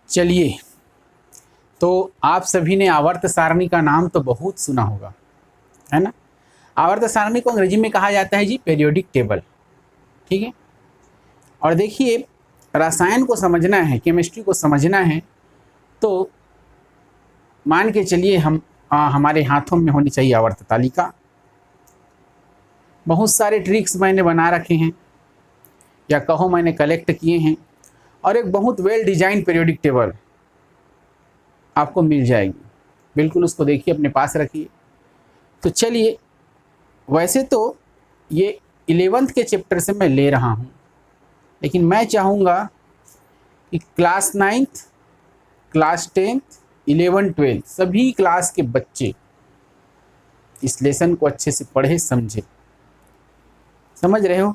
चलिए, तो आप सभी ने आवर्त सारणी का नाम तो बहुत सुना होगा, है ना। आवर्त सारणी को अंग्रेजी में कहा जाता है जी पीरियोडिक टेबल, ठीक है। और देखिए, रसायन को समझना है, केमिस्ट्री को समझना है, तो मान के चलिए हमारे हाथों में होनी चाहिए आवर्त तालिका। बहुत सारे ट्रिक्स मैंने बना रखे हैं, या कहो मैंने कलेक्ट किए हैं, और एक बहुत वेल डिजाइन पीरियोडिक टेबल आपको मिल जाएगी। बिल्कुल उसको देखिए, अपने पास रखिए। तो चलिए, वैसे तो ये 11th के चैप्टर से मैं ले रहा हूँ, लेकिन मैं चाहूँगा कि क्लास 9th, क्लास 10th, 11, 12 सभी क्लास के बच्चे इस लेसन को अच्छे से पढ़े समझे। समझ रहे हो?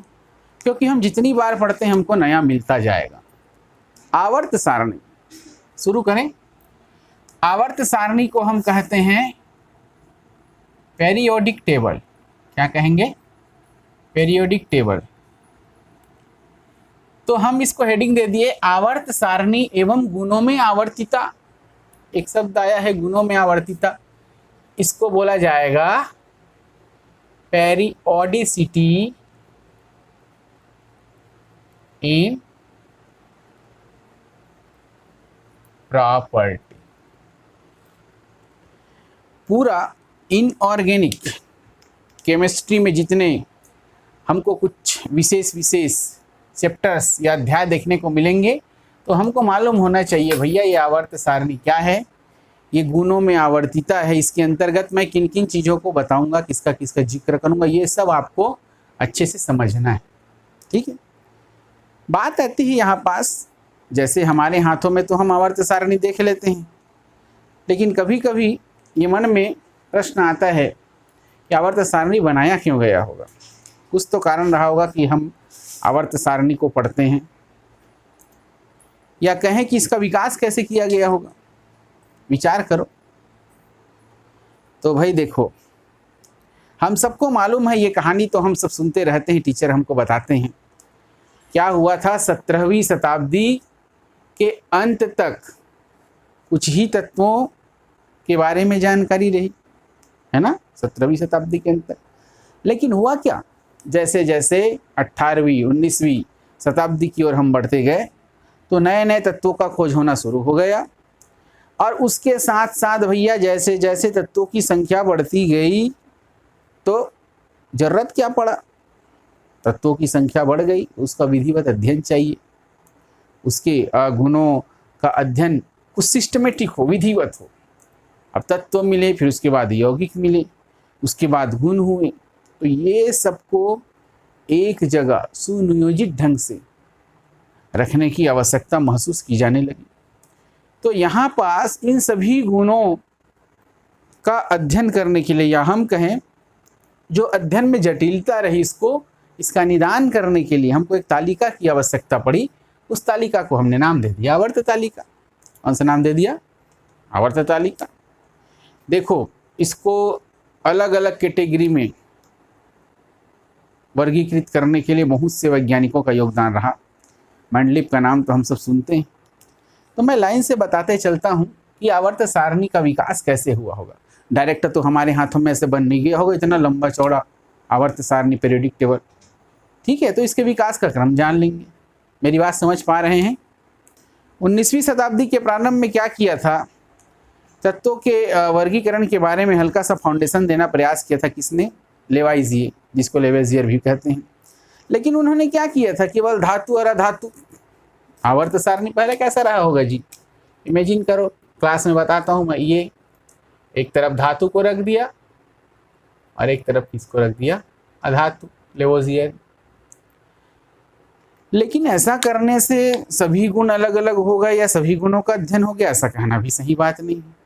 क्योंकि हम जितनी बार पढ़ते हैं हमको नया मिलता जाएगा। आवर्त सारणी शुरू करें। आवर्त सारणी को हम कहते हैं पेरियोडिक टेबल। क्या कहेंगे? Periodic table. तो हम इसको हेडिंग दे दिए आवर्त सारणी एवं गुणों में आवर्तिता। एक शब्द आया है गुणों में आवर्तिता, इसको बोला जाएगा पेरियोडिसिटी इन प्रॉपर्टी। पूरा इनऑर्गेनिक केमिस्ट्री में जितने हमको कुछ विशेष चैप्टर्स या अध्याय देखने को मिलेंगे, तो हमको मालूम होना चाहिए भैया ये आवर्त सारणी क्या है, ये गुणों में आवर्तिता है, इसके अंतर्गत मैं किन किन चीज़ों को बताऊंगा, किसका किसका जिक्र करूंगा, ये सब आपको अच्छे से समझना है, ठीक है। बात आती है यहाँ पास, जैसे हमारे हाथों में तो हम आवर्त सारणी देख लेते हैं, लेकिन कभी कभी ये मन में प्रश्न आता है कि आवर्त सारणी बनाया क्यों गया होगा। कुछ तो कारण रहा होगा कि हम आवर्त सारणी को पढ़ते हैं, या कहें कि इसका विकास कैसे किया गया होगा। विचार करो। तो भाई देखो, हम सबको मालूम है ये कहानी, तो हम सब सुनते रहते हैं, टीचर हमको बताते हैं। क्या हुआ था 17वीं शताब्दी के अंत तक कुछ ही तत्वों के बारे में जानकारी रही, है ना, 17वीं शताब्दी के अंत तक। लेकिन हुआ क्या, जैसे जैसे 18वीं 19वीं शताब्दी की ओर हम बढ़ते गए, तो नए नए तत्वों का खोज होना शुरू हो गया। और उसके साथ साथ भैया जैसे जैसे तत्वों की संख्या बढ़ती गई, तो जरूरत क्या पड़ा, तत्वों की संख्या बढ़ गई, उसका विधिवत अध्ययन चाहिए। उसके गुणों का अध्ययन कुछ सिस्टमेटिक हो, विधिवत हो। अब तत्व मिले, फिर उसके बाद यौगिक मिले, उसके बाद गुण हुए, तो ये सबको एक जगह सुनियोजित ढंग से रखने की आवश्यकता महसूस की जाने लगी। तो यहाँ पास इन सभी गुणों का अध्ययन करने के लिए, या हम कहें जो अध्ययन में जटिलता रही, इसका निदान करने के लिए हमको एक तालिका की आवश्यकता पड़ी। उस तालिका को हमने नाम दे दिया आवर्त तालिका। कौन सा नाम दे दिया? आवर्त तालिका। देखो, इसको अलग अलग कैटेगरी में वर्गीकृत करने के लिए बहुत से वैज्ञानिकों का योगदान रहा। मेंडलीव का नाम तो हम सब सुनते हैं। तो मैं लाइन से बताते चलता हूँ कि आवर्त सारणी का विकास कैसे हुआ होगा। डायरेक्ट तो हमारे हाथों में ऐसे बन नहीं गया होगा इतना लंबा चौड़ा आवर्त सारणी पीरियोडिक टेबल, ठीक है। तो इसके विकास का क्रम जान लेंगे। मेरी बात समझ पा रहे हैं? 19वीं शताब्दी के प्रारंभ में क्या किया था, तत्वों के वर्गीकरण के बारे में हल्का सा फाउंडेशन देना प्रयास किया था। किसने? लेवाइजिए, जिसको लेवेजियर भी कहते हैं। लेकिन उन्होंने क्या किया था, केवल धातु और अधातु। आवर्त सारणी पहले कैसा रहा होगा जी, इमेजिन करो, क्लास में बताता हूँ मैं। ये एक तरफ धातु को रख दिया और एक तरफ किसको रख दिया? अधातु, लेवोजियर। लेकिन ऐसा करने से सभी गुण अलग अलग हो गए या सभी गुणों का अध्ययन हो गया, ऐसा कहना भी सही बात नहीं है।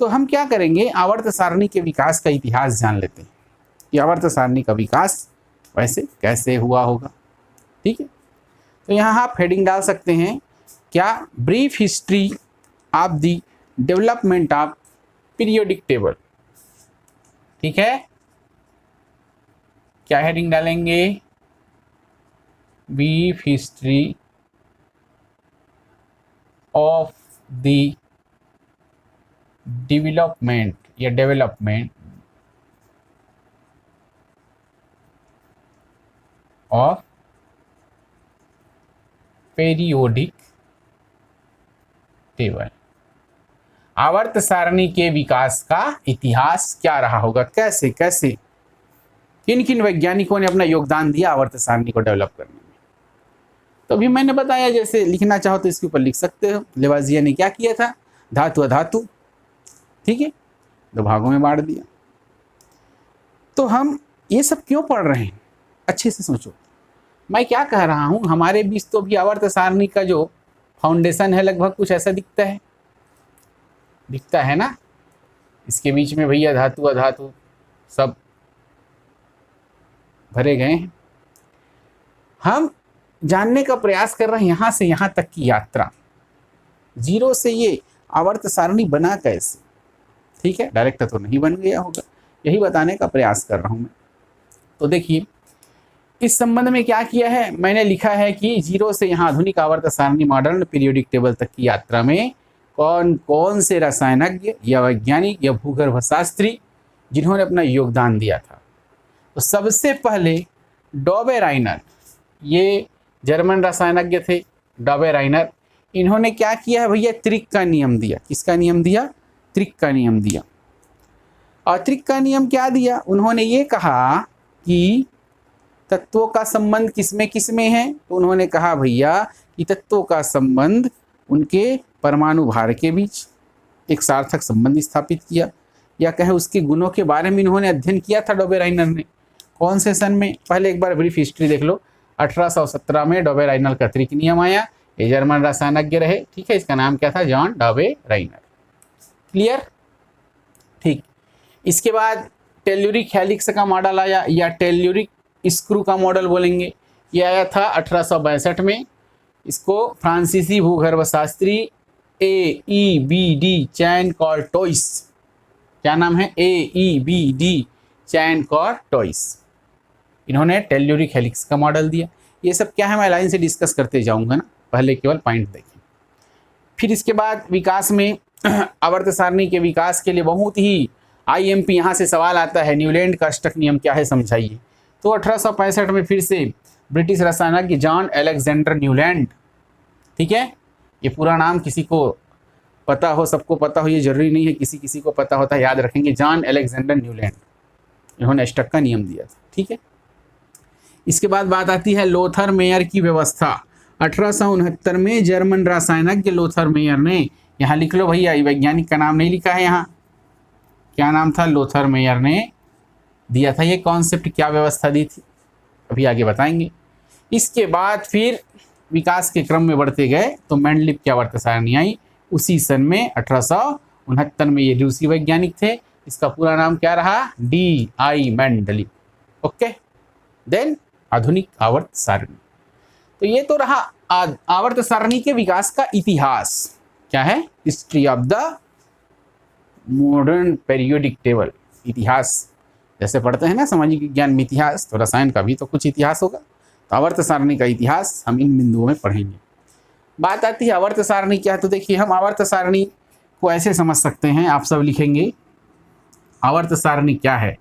तो हम क्या करेंगे, आवर्त सारणी के विकास का इतिहास जान लेते हैं कि आवर्त सारणी का विकास वैसे कैसे हुआ होगा, ठीक है। तो यहाँ आप हेडिंग डाल सकते हैं, क्या? Brief history of the development of periodic table, ठीक है। क्या हेडिंग डालेंगे? Brief history of the development या डेवलपमेंट ऑफ पीरियोडिक टेबल। आवर्त सारणी के विकास का इतिहास क्या रहा होगा, कैसे कैसे किन किन वैज्ञानिकों ने अपना योगदान दिया आवर्त सारणी को डेवलप करने में। तो अभी मैंने बताया, जैसे लिखना चाहो तो इसके ऊपर लिख सकते हो। लेवाजिया ने क्या किया था, धातु अधातु, ठीक है, दो भागों में बांट दिया। तो हम ये सब क्यों पढ़ रहे हैं, अच्छे से सोचो। मैं क्या कह रहा हूं, हमारे बीच तो भी आवर्त सारणी का जो फाउंडेशन है लगभग कुछ ऐसा दिखता है ना। इसके बीच में भैया धातु अधातु सब भरे गए हैं। हम जानने का प्रयास कर रहे हैं यहां से यहां तक की यात्रा, जीरो से ये आवर्त सारणी बना कैसे, ठीक है, डायरेक्ट तो नहीं बन गया होगा, यही बताने का प्रयास कर रहा हूं मैं। तो देखिए इस संबंध में क्या किया है, मैंने लिखा है कि जीरो से यहाँ आधुनिक आवर्त सारणी मॉडर्न पीरियोडिक टेबल तक की यात्रा में कौन कौन से रसायनज्ञ या वैज्ञानिक या भूगर्भशास्त्री जिन्होंने अपना योगदान दिया था। तो सबसे पहले डॉबेराइनर, ये जर्मन रसायनज्ञ थे डॉबेराइनर। इन्होंने क्या किया है भैया, त्रिक का नियम दिया। किसका नियम दिया, त्रिक का नियम दिया। और त्रिक का नियम क्या दिया, उन्होंने ये कहा कि तत्वों का संबंध किसमें किसमें है। तो उन्होंने कहा भैया कि तत्वों का संबंध उनके परमाणु भार के बीच एक सार्थक संबंध स्थापित किया, या कहे उसके गुणों के बारे में इन्होंने अध्ययन किया था डॉबेराइनर ने। कौन से सन में, पहले एक बार ब्रीफ हिस्ट्री देख लो। 1817 में डॉबेराइनर का त्रिक नियम आया। ये जर्मन रसायनज्ञ रहे, ठीक है, इसका नाम क्या था, जॉन डॉबेराइनर। क्लियर, ठीक। इसके बाद टेल्यूरिक हेलिक्स का मॉडल आया, या टेल्यूरिक स्क्रू का मॉडल बोलेंगे। ये आया था 1862 में। इसको फ्रांसीसी भूगर्भशास्त्री AEBD चैन कॉर्टोइस, क्या नाम है, AEBD चैन कॉर्टोइस, इन्होंने टेल्यूरिक हेलिक्स का मॉडल दिया। ये सब क्या है मैं लाइन से डिस्कस करते जाऊंगा ना, पहले केवल पॉइंट देखें। फिर इसके बाद विकास में आवर्त सारणी के विकास के लिए बहुत ही IMP यहाँ से सवाल आता है, न्यूलैंड का अष्टक नियम क्या है समझाइए। तो 1865 में फिर से ब्रिटिश रसायनज्ञ जॉन अलेक्जेंडर न्यूलैंड, ठीक है, ये पूरा नाम किसी को पता हो, सबको पता हो ये जरूरी नहीं है, किसी किसी को पता होता है, याद रखेंगे, जॉन अलेक्जेंडर न्यूलैंड, इन्होंने अष्टक का नियम दिया था, ठीक है। इसके बाद बात आती है लोथर मेयर की व्यवस्था। 1869 में जर्मन रसायनज्ञ लोथर मेयर ने, यहाँ लिख लो भैया, वैज्ञानिक का नाम नहीं लिखा है यहाँ, क्या नाम था, लोथर मेयर ने दिया था ये कॉन्सेप्ट, क्या व्यवस्था दी थी अभी आगे बताएंगे। इसके बाद फिर विकास के क्रम में बढ़ते गए तो मेंडलीव की आवर्त सारणी आई उसी सन में 1869 में। ये रूसी वैज्ञानिक थे, इसका पूरा नाम क्या रहा, DI मेंडलीव, ओके। देन आधुनिक आवर्त सारणी। तो ये तो रहा आवर्त सारणी के विकास का इतिहास, क्या है, history of the modern periodic table. इतिहास जैसे पढ़ते हैं ना सामाजिक विज्ञान में इतिहास, तो रसायन का भी तो कुछ इतिहास होगा। तो आवर्त सारणी का इतिहास हम इन बिंदुओं में पढ़ेंगे। बात आती है आवर्त सारणी क्या है। तो देखिए हम आवर्त सारणी को ऐसे समझ सकते हैं, आप सब लिखेंगे आवर्त सारणी क्या है,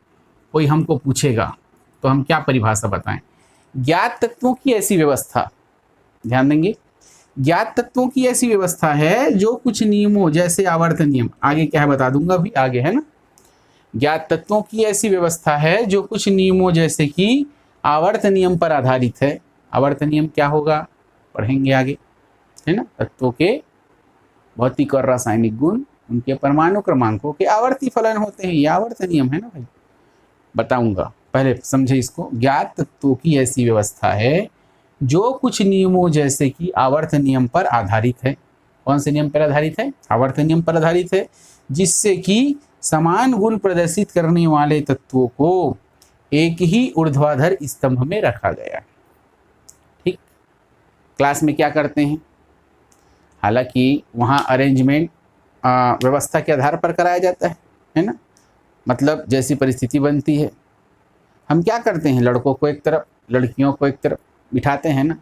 कोई हमको पूछेगा तो हम क्या परिभाषा बताएं, ज्ञात तत्वों की ऐसी व्यवस्था, ध्यान देंगे, ज्ञात तत्वों की ऐसी व्यवस्था है जो कुछ नियमों जैसे आवर्त नियम, आगे क्या है बता दूंगा अभी आगे, है ना। ज्ञात तत्वों की ऐसी व्यवस्था है जो कुछ नियमों जैसे कि आवर्त नियम पर आधारित है। आवर्त नियम क्या होगा पढ़ेंगे आगे, है ना। तत्वों के भौतिक और रासायनिक गुण, उनके परमाणु क्रमांकों के आवर्ती फलन होते हैं, ये आवर्त नियम है ना भाई, बताऊंगा, पहले समझे इसको। ज्ञात तत्वों की ऐसी व्यवस्था है जो कुछ नियमों जैसे कि आवर्त नियम पर आधारित है। कौन से नियम पर आधारित है, आवर्त नियम पर आधारित है, जिससे कि समान गुण प्रदर्शित करने वाले तत्वों को एक ही ऊर्ध्वाधर स्तंभ में रखा गया। ठीक, क्लास में क्या करते हैं, हालांकि वहाँ अरेंजमेंट व्यवस्था के आधार पर कराया जाता है ना, मतलब जैसी परिस्थिति बनती है। हम क्या करते हैं, लड़कों को एक तरफ लड़कियों को एक तरफ बिठाते हैं ना,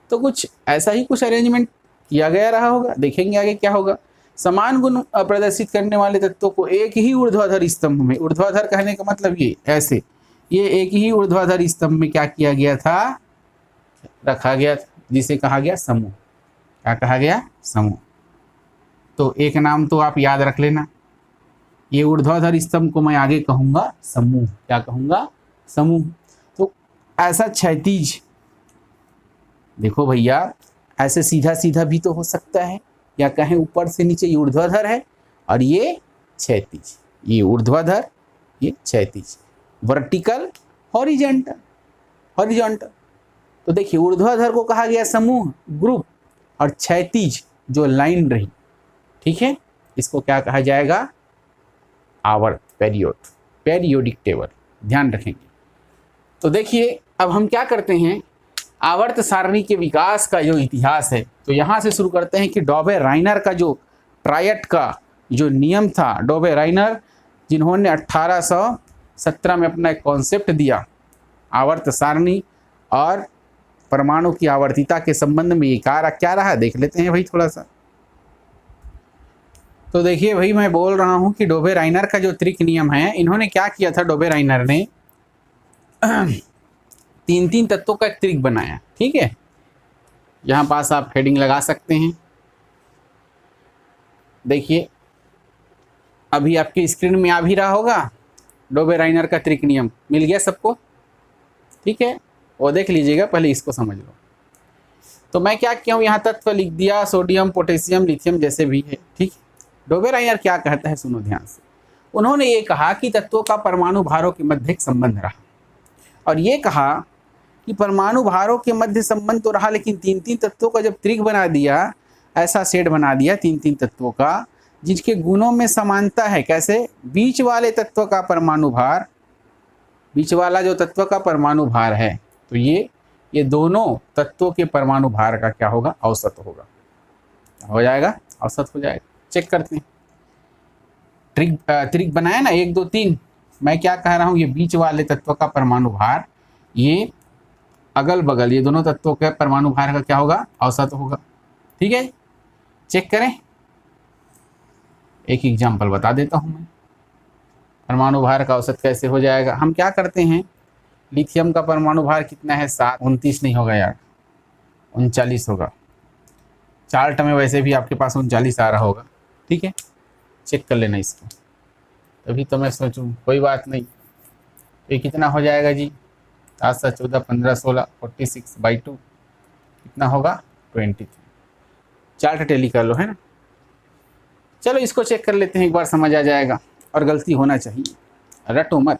तो कुछ ऐसा ही कुछ अरेंजमेंट किया गया रहा होगा। देखेंगे आगे क्या होगा। समान गुण प्रदर्शित करने वाले तत्वों को एक ही ऊर्ध्वाधर स्तंभ में, ऊर्ध्वाधर कहने का मतलब ये ऐसे, ये एक ही ऊर्ध्वाधर स्तंभ में क्या किया गया था, रखा गया था, जिसे कहा गया समूह। क्या कहा गया, समूह। तो एक नाम तो आप याद रख लेना, ये ऊर्ध्वाधर स्तंभ को मैं आगे कहूंगा समूह। क्या कहूंगा, समूह। तो ऐसा क्षैतिज, देखो भैया ऐसे सीधा सीधा भी तो हो सकता है, या कहें ऊपर से नीचे, ये ऊर्ध्वाधर है और ये क्षैतिज, ये ऊर्ध्वाधर ये क्षैतिज, वर्टिकल हॉरिजॉन्टल, हॉरिजॉन्टल। तो देखिए ऊर्ध्वाधर को कहा गया समूह, ग्रुप, और क्षैतिज जो लाइन रही, ठीक है, इसको क्या कहा जाएगा, आवर्त, पेरियोड, पेरियोडिक टेबल, ध्यान रखेंगे। तो देखिए अब हम क्या करते हैं, आवर्त सारणी के विकास का जो इतिहास है, तो यहाँ से शुरू करते हैं कि डॉबे राइनर का जो ट्रायड का जो नियम था, डॉबे राइनर जिन्होंने 1817 में अपना एक कॉन्सेप्ट दिया आवर्त सारणी और परमाणु की आवर्तिता के संबंध में, ये क्या रहा देख लेते हैं भाई थोड़ा सा। तो देखिए भाई मैं बोल रहा हूँ कि डॉबे राइनर का जो त्रिक नियम है, इन्होंने क्या किया था, डॉबे राइनर ने तीन तीन तत्वों का एक त्रिक बनाया, ठीक है। यहाँ पास आप हेडिंग लगा सकते हैं। देखिए अभी आपके स्क्रीन में आ भी रहा होगा, डॉबे राइनर का त्रिक नियम मिल गया सबको, ठीक है, वो देख लीजिएगा, पहले इसको समझ लो। तो मैं क्या किया हूँ, यहाँ तत्व लिख दिया, सोडियम, पोटेशियम, लिथियम जैसे भी है, ठीक। डॉबे राइनर क्या कहता है, सुनो ध्यान से। उन्होंने ये कहा कि तत्वों का परमाणु भारों के मध्य एक संबंध रहा, और ये कहा कि परमाणु भारों के मध्य संबंध तो रहा, लेकिन तीन तीन तत्वों का जब त्रिक बना दिया, ऐसा सेट बना दिया तीन तीन तत्वों का जिनके गुणों में समानता है। कैसे, बीच वाले तत्व का परमाणु भार, बीच वाला जो तत्व का परमाणु भार है, तो ये दोनों तत्वों के परमाणु भार का क्या होगा, औसत होगा, हो जाएगा, औसत हो जाएगा। चेक करते हैं, त्रिक बनाया ना 1 2 3। मैं क्या कह रहा हूँ, ये बीच वाले तत्व का परमाणु भार, ये अगल बगल ये दोनों तत्वों के परमाणु भार का क्या होगा, औसत होगा, ठीक है। चेक करें, एक एग्जांपल बता देता हूं मैं, परमाणु भार का औसत कैसे हो जाएगा। हम क्या करते हैं, लिथियम का परमाणु भार कितना है, 7, 29 नहीं होगा यार, 39 होगा। चार्ट में वैसे भी आपके पास 39 आ रहा होगा, ठीक है, चेक कर लेना इसको। तभी तो मैं सोचूं, कोई बात नहीं, ये कितना हो जाएगा जी, 7 7 14 15 16 46/2 कितना होगा, 23। चार्ट टेली कर लो, है ना। चलो इसको चेक कर लेते हैं, एक बार समझ आ जाएगा, और गलती होना चाहिए, रटो मत,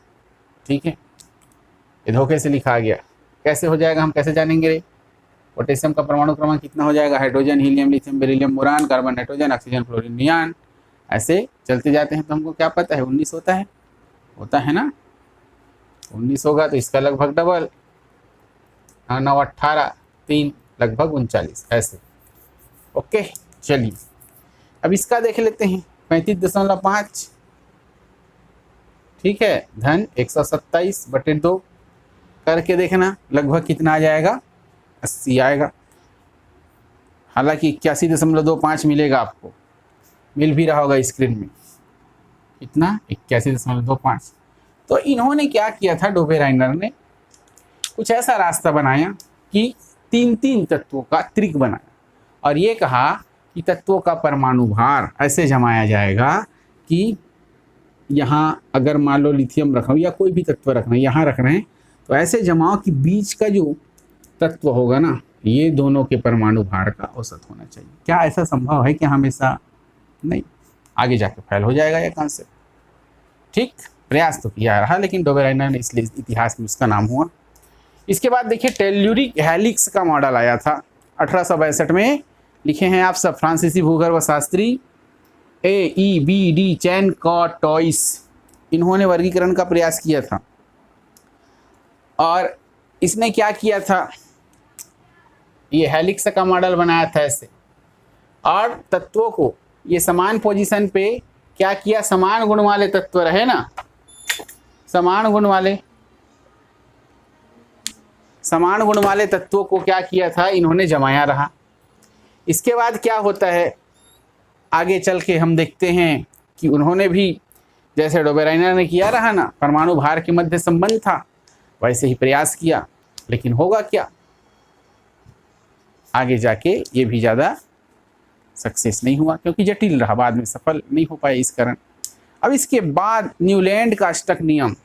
ठीक है। ये धोखे से लिखा गया, कैसे हो जाएगा, हम कैसे जानेंगे रे। पोटेशियम का परमाणु क्रमांक कितना हो जाएगा, hydrogen, helium, lithium, beryllium, boron, carbon, nitrogen, oxygen, fluorine, neon, ऐसे चलते जाते हैं। तो हमको क्या पता है, 19 होता है ना, 19 होगा तो इसका लगभग डबल, 9 18 3 लगभग 39, ऐसे। ओके चलिए अब इसका देख लेते हैं, 35.5, ठीक है, धन 127/2 करके देखना लगभग कितना आ जाएगा, 80 आएगा। हालांकि 81.25 मिलेगा, आपको मिल भी रहा होगा स्क्रीन में, कितना 81.25। तो इन्होंने क्या किया था, डॉबे राइनर ने कुछ ऐसा रास्ता बनाया कि तीन तीन तत्वों का त्रिक बनाया, और ये कहा कि तत्वों का परमाणु भार ऐसे जमाया जाएगा कि यहाँ अगर मान लो लिथियम रखा हो या कोई भी तत्व रखना है, यहाँ रख रहे हैं, तो ऐसे जमाओ कि बीच का जो तत्व होगा ना, ये दोनों के परमाणु भार का औसत होना चाहिए। क्या ऐसा संभव है कि हमेशा नहीं, आगे जाके फैल हो जाएगा ये कॉन्सेप्ट, ठीक। प्रयास तो किया रहा, लेकिन डॉबे राइनर ने इसलिए इतिहास में उसका नाम हुआ। इसके बाद देखिए टेल्यूरिक हेलिक्स का मॉडल आया था 1862 में, लिखे हैं आप सब फ्रांसीसी भूगर्भ शास्त्री AEBD चैन कॉटॉइस, इन्होंने वर्गीकरण का प्रयास किया था। और इसने क्या किया था, ये हेलिक्स का मॉडल बनाया था ऐसे, और तत्वों को ये समान पोजीशन पे क्या किया, समान गुण वाले तत्व रहे ना, समान गुण वाले तत्वों को क्या किया था, इन्होंने जमाया रहा। इसके बाद क्या होता है आगे चल के हम देखते हैं कि उन्होंने भी जैसे डोबेराइनर ने किया रहा ना, परमाणु भार के मध्य संबंध था, वैसे ही प्रयास किया, लेकिन होगा क्या, आगे जाके ये भी ज़्यादा सक्सेस नहीं हुआ क्योंकि जटिल रहा, बाद में सफल नहीं हो पाए इस कारण। अब इसके बाद न्यूलैंड का अष्टक नियम,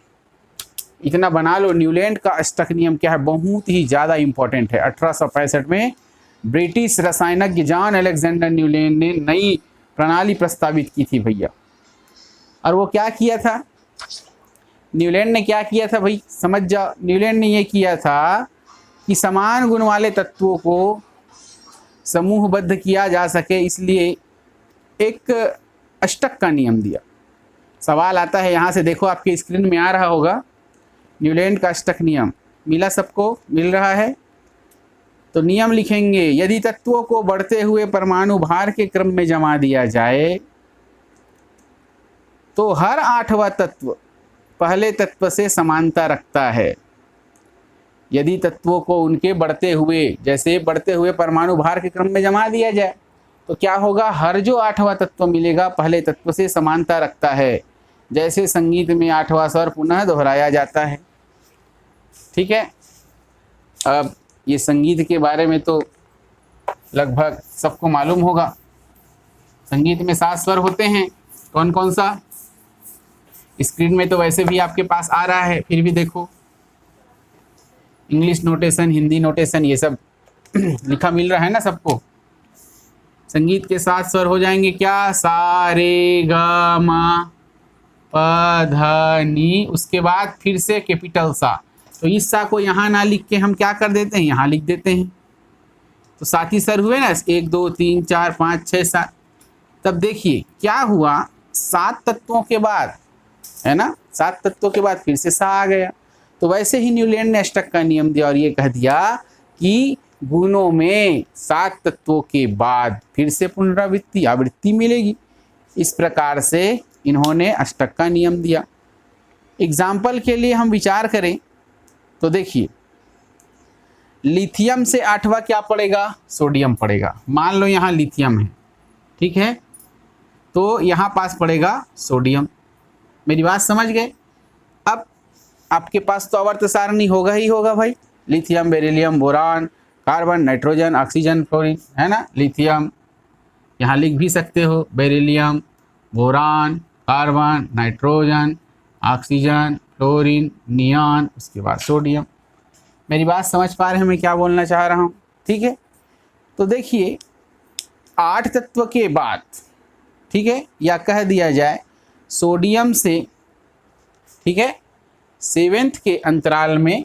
इतना बना लो, न्यूलैंड का अष्टक नियम क्या है, बहुत ही ज़्यादा इंपॉर्टेंट है। 1865 में ब्रिटिश रसायनज्ञ जॉन अलेक्जेंडर न्यूलैंड ने नई प्रणाली प्रस्तावित की थी भैया। और वो क्या किया था, न्यूलैंड ने क्या किया था भाई, समझ जाओ। न्यूलैंड ने ये किया था कि समान गुण वाले तत्वों को समूहबद्ध किया जा सके, इसलिए एक अष्टक का नियम दिया। सवाल आता है यहाँ से, देखो आपके स्क्रीन में आ रहा होगा, न्यूलैंड का अष्टक नियम मिला, सबको मिल रहा है। तो नियम लिखेंगे, यदि तत्वों को बढ़ते हुए परमाणु भार के क्रम में जमा दिया जाए तो हर 8वां तत्व पहले तत्व से समानता रखता है। यदि तत्वों को उनके बढ़ते हुए, जैसे बढ़ते हुए परमाणु भार के क्रम में जमा दिया जाए तो क्या होगा, हर जो 8वां तत्व मिलेगा पहले तत्व से समानता रखता है। जैसे संगीत में 8वां स्वर पुनः दोहराया जाता है। ठीक है, अब ये संगीत के बारे में तो लगभग सबको मालूम होगा। संगीत में 7 स्वर होते हैं, कौन कौन सा, स्क्रीन में तो वैसे भी आपके पास आ रहा है, फिर भी देखो, इंग्लिश नोटेशन, हिंदी नोटेशन, ये सब लिखा मिल रहा है ना सबको। संगीत के 7 स्वर हो जाएंगे क्या, सा रे ग म प ध नि, उसके बाद फिर से कैपिटल सा। तो इस सा को यहाँ ना लिख के हम क्या कर देते हैं, यहाँ लिख देते हैं। तो 7 ही स्वर हुए ना, 1 2 3 4 5 6 7। तब देखिए क्या हुआ, 7 तत्वों के बाद, है ना, 7 तत्वों के बाद फिर से सा आ गया। तो वैसे ही न्यूलैंड ने अष्टक का नियम दिया और ये कह दिया कि गुणों में 7 तत्वों के बाद फिर से पुनरावृत्ति, आवृत्ति मिलेगी। इस प्रकार से इन्होंने अष्टक का नियम दिया। एग्जाम्पल के लिए हम विचार करें तो देखिए, लिथियम से 8वां क्या पड़ेगा, सोडियम पड़ेगा। मान लो यहाँ लिथियम है, ठीक है, तो यहाँ पास पड़ेगा सोडियम। मेरी बात समझ गए। अब आपके पास तो आवर्त सारणी होगा ही होगा भाई, lithium, beryllium, boron, carbon, nitrogen, oxygen, fluorine, है ना। लिथियम यहाँ लिख भी सकते हो, beryllium, boron, carbon, nitrogen, oxygen, fluorine, neon, उसके बाद सोडियम। मेरी बात समझ पा रहे हैं मैं क्या बोलना चाह रहा हूँ, ठीक है। तो देखिए 8 तत्व के बाद, ठीक है, या कह दिया जाए सोडियम से, ठीक है, 7th के अंतराल में,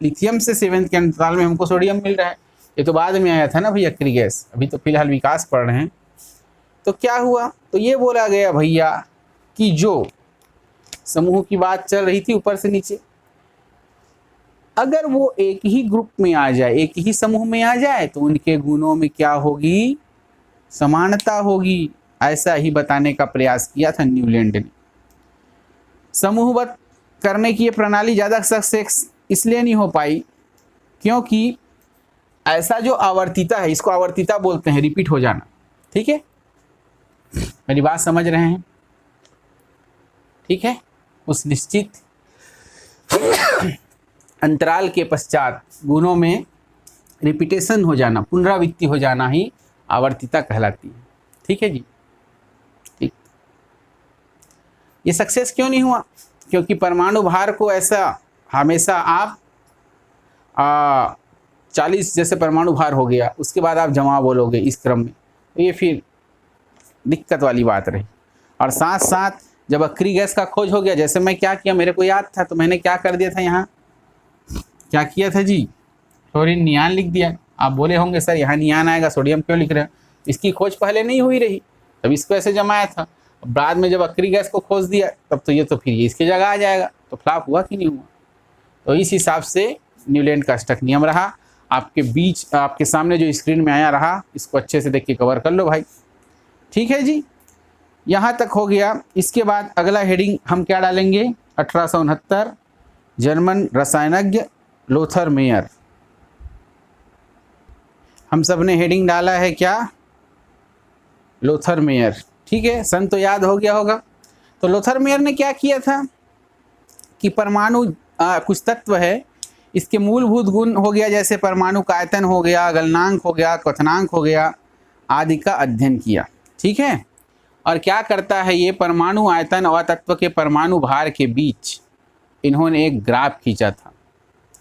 लिथियम से 7th के अंतराल में हमको सोडियम मिल रहा है। ये तो बाद में आया था ना भैया अक्री गैस, अभी तो फिलहाल विकास पढ़ रहे हैं। तो क्या हुआ, तो ये बोला गया भैया कि जो समूह की बात चल रही थी ऊपर से नीचे, अगर वो एक ही ग्रुप में आ जाए, एक ही समूह में आ जाए तो उनके गुणों में क्या होगी, समानता होगी। ऐसा ही बताने का प्रयास किया था न्यूलैंड ने। समूहबद्ध करने की ये प्रणाली ज़्यादा सक्सेस इसलिए नहीं हो पाई क्योंकि ऐसा जो आवर्तिता है, इसको आवर्तिता बोलते हैं, रिपीट हो जाना, ठीक है, मेरी बात समझ रहे हैं, ठीक है। उस निश्चित अंतराल के पश्चात गुणों में रिपीटेशन हो जाना, पुनरावृत्ति हो जाना ही आवर्तिता कहलाती है, ठीक है जी, ठीक। ये सक्सेस क्यों नहीं हुआ, क्योंकि परमाणु भार को ऐसा हमेशा आप 40 जैसे परमाणु भार हो गया, उसके बाद आप जमा बोलोगे इस क्रम में, तो ये फिर दिक्कत वाली बात रही। और साथ साथ जब अक्री गैस का खोज हो गया, जैसे मैं क्या किया, मेरे को याद था, तो मैंने क्या कर दिया था, यहाँ क्या किया था जी, फ्लोरीन नियान लिख दिया। आप बोले होंगे सर यहाँ नियान आएगा, सोडियम क्यों लिख रहे हैं, इसकी खोज पहले नहीं हुई रही, तब इसको ऐसे जमाया था। बाद में जब अक्री गैस को खोज दिया तब तो ये तो फिर ये इसके जगह आ जाएगा, तो फ्लॉप हुआ कि नहीं हुआ। तो इस हिसाब से न्यूलैंड का अष्टक नियम रहा। आपके बीच, आपके सामने जो स्क्रीन में आया रहा, इसको अच्छे से देख के कवर कर लो भाई, ठीक है जी। यहाँ तक हो गया। इसके बाद अगला हेडिंग हम क्या डालेंगे, 1869 जर्मन रसायनज्ञ लोथर मेयर। हम सब ने हेडिंग डाला है क्या, लोथरमेयर। ठीक है, सन तो याद हो गया होगा। तो लोथरमेयर ने क्या किया था कि परमाणु कुछ तत्व है, इसके मूलभूत गुण हो गया, जैसे परमाणु का आयतन हो गया, गलनांक हो गया, क्वथनांक हो गया आदि का अध्ययन किया। ठीक है, और क्या करता है ये, परमाणु आयतन और तत्व के परमाणु भार के बीच इन्होंने एक ग्राफ खींचा था।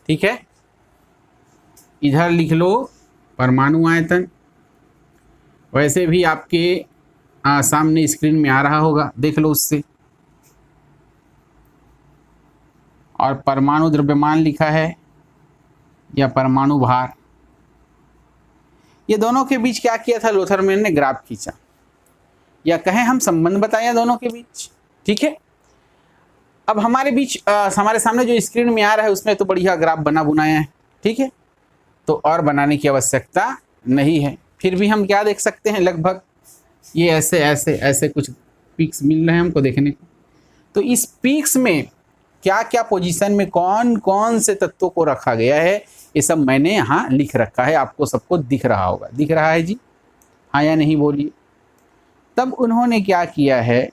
ठीक है, इधर लिख लो परमाणु आयतन, वैसे भी आपके सामने स्क्रीन में आ रहा होगा, देख लो उससे। और परमाणु द्रव्यमान लिखा है या परमाणु भार, ये दोनों के बीच क्या किया था, लोथरमेयर ने ग्राफ खींचा, या कहें हम संबंध बताया दोनों के बीच। ठीक है, अब हमारे बीच हमारे सामने जो स्क्रीन में आ रहा है उसमें तो बढ़िया ग्राफ बना बुनाया है। ठीक है, तो और बनाने की आवश्यकता नहीं है। फिर भी हम क्या देख सकते हैं, लगभग ये ऐसे ऐसे ऐसे कुछ पिक्स मिल रहे हैं हमको देखने को। तो इस पिक्स में क्या क्या पोजीशन में कौन कौन से तत्वों को रखा गया है, ये सब मैंने यहाँ लिख रखा है, आपको सबको दिख रहा होगा। दिख रहा है जी, हाँ या नहीं बोलिए। तब उन्होंने क्या किया है,